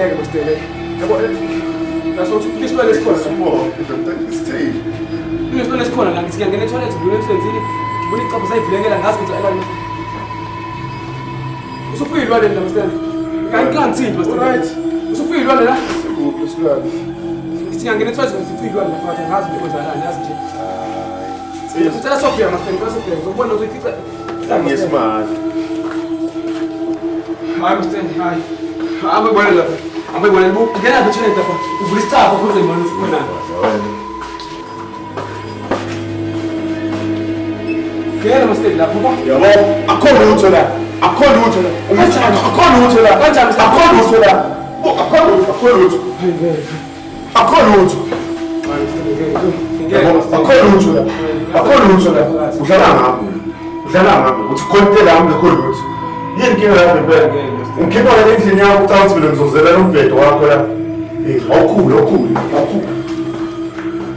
ngeke mastele. Yabo that's what this one is called. This one is called la ngithi ngene toilet ngene emsebenzini. Ngibona icapha sayivulekela ngazi ukuthi ayibani. Usufika ilwane la mastele. Ngangithini mastele. Right. Usufika ilwane la? Sikuphi isilwane? Ngithi ngene toilet ngifika ilwane lapha ngazi into kwenzakala ngazi nje. Ngicela Sophia mastele, ngicela Sophia. Ngizobona ukuthi ifica. Ngiyesimanje. Hayi mastele, hayi. Abuyibona lapha. Abuyibona lokho. Ngena lapha toilet lapha. Uvula isitapha ukuze ngibone ukuthi Ngena mastele lapha. Yabo, akhona utho la. Akhona utho la. Akhona utho la. Kanjani? Akhona utho la. Akhona utho. Akhona utho. Akhona utho la. Akhona utho la. Udlala ngapho. Udlala ngapho. Uthi konke la akhona utho. Yini ke la bebe? Ngikhipha la endlini yakho ucathi mina ngizozela umbhedo wakho la. Awukhulu.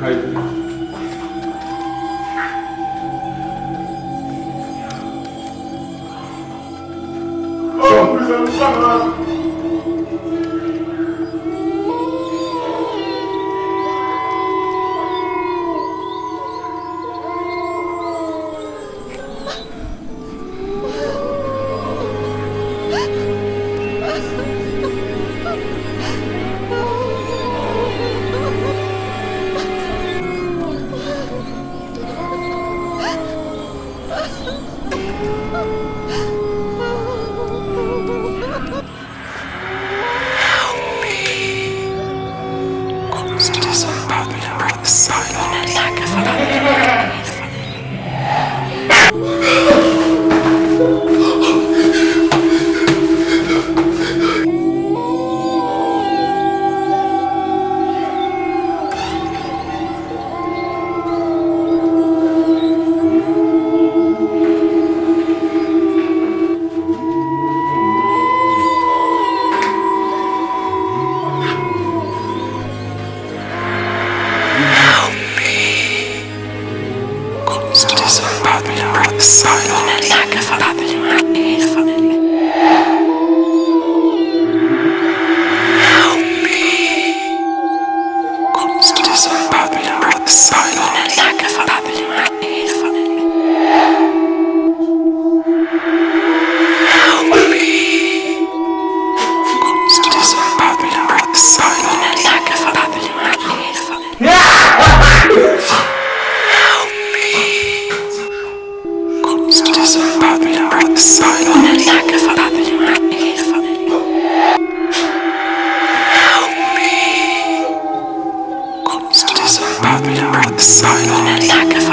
Hayi. Silent